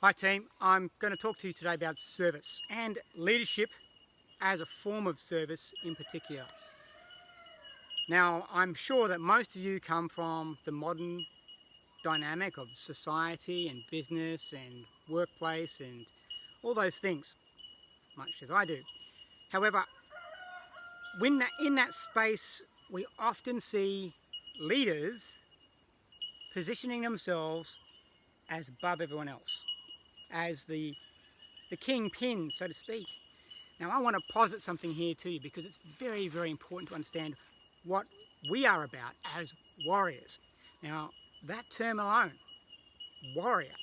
Hi team, I'm going to talk to you today about service and leadership as a form of service in particular. Now, I'm sure that most of you come from the modern dynamic of society and business and workplace and all those things, much as I do. However, in that space, we often see leaders positioning themselves as above everyone else, as the kingpin, so to speak. Now I want to posit something here to you because it's very, very important to understand what we are about as warriors. Now that term alone, warrior,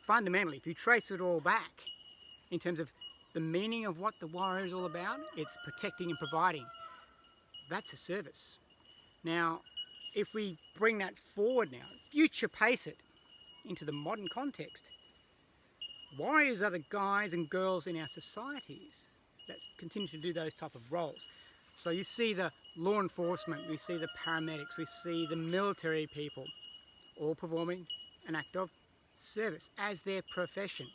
fundamentally, if you trace it all back in terms of the meaning of what the warrior is all about, it's protecting and providing. That's a service. Now, if we bring that forward now, future pace it into the modern context, warriors are the guys and girls in our societies that continue to do those type of roles. So you see the law enforcement, we see the paramedics, we see the military people, all performing an act of service as their profession.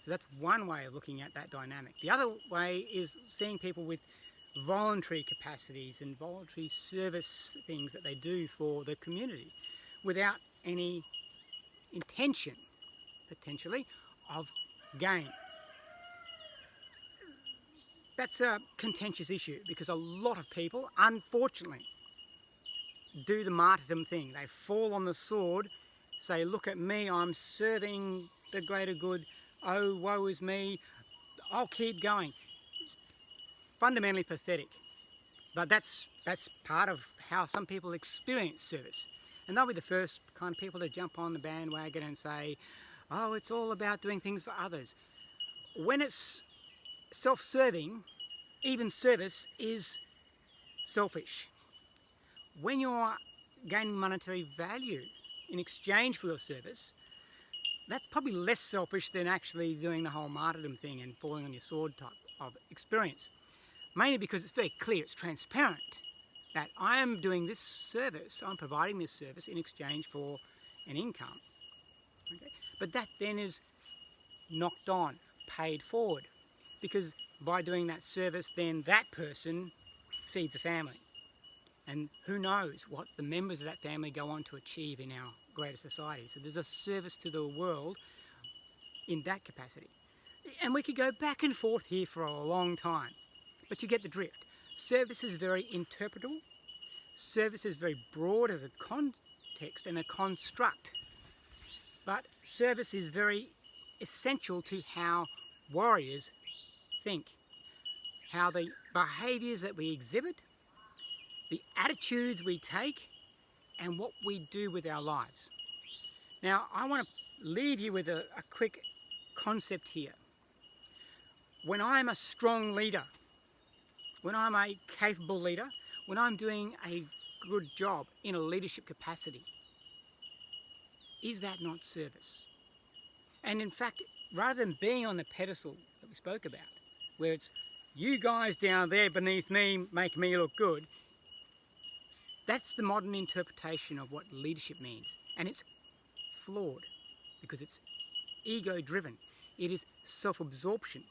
So that's one way of looking at that dynamic. The other way is seeing people with voluntary capacities and voluntary service things that they do for the community without any intention, potentially, of gain. That's a contentious issue because a lot of people, unfortunately, do the martyrdom thing. They fall on the sword, say, look at me, I'm serving the greater good, oh, woe is me, I'll keep going. It's fundamentally pathetic, but that's part of how some people experience service. And they'll be the first kind of people to jump on the bandwagon and say, oh, it's all about doing things for others. When it's self-serving, even service is selfish. When you're gaining monetary value in exchange for your service, that's probably less selfish than actually doing the whole martyrdom thing and falling on your sword type of experience. Mainly because it's very clear, it's transparent that I am doing this service, I'm providing this service in exchange for an income. Okay? But that then is knocked on, paid forward, because by doing that service, then that person feeds a family. And who knows what the members of that family go on to achieve in our greater society. So there's a service to the world in that capacity. And we could go back and forth here for a long time, but you get the drift. Service is very interpretable. Service is very broad as a context and a construct. But service is very essential to how warriors think, how the behaviours that we exhibit, the attitudes we take, and what we do with our lives. Now, I want to leave you with a quick concept here. When I'm a strong leader, when I'm a capable leader, when I'm doing a good job in a leadership capacity, is that not service? And in fact, rather than being on the pedestal that we spoke about, where it's you guys down there beneath me make me look good, that's the modern interpretation of what leadership means. And it's flawed because it's ego-driven. It is self-absorption.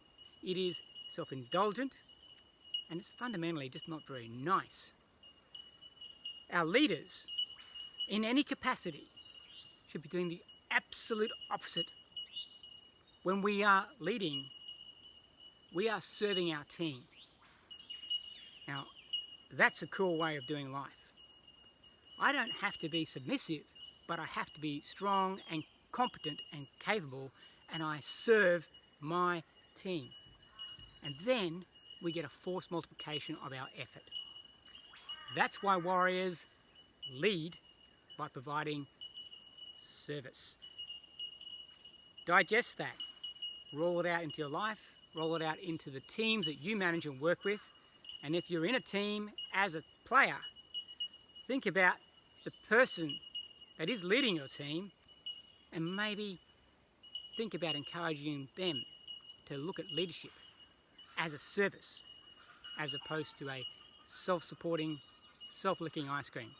It is self-indulgent. And it's fundamentally just not very nice. Our leaders, in any capacity, should be doing the absolute opposite. When we are leading, we are serving our team. Now, that's a cool way of doing life. I don't have to be submissive, but I have to be strong and competent and capable, and I serve my team. And then we get a force multiplication of our effort. That's why warriors lead by providing service. Digest that. Roll it out into your life, roll it out into the teams that you manage and work with. And if you're in a team as a player, think about the person that is leading your team and maybe think about encouraging them to look at leadership as a service as opposed to a self-supporting, self-licking ice cream.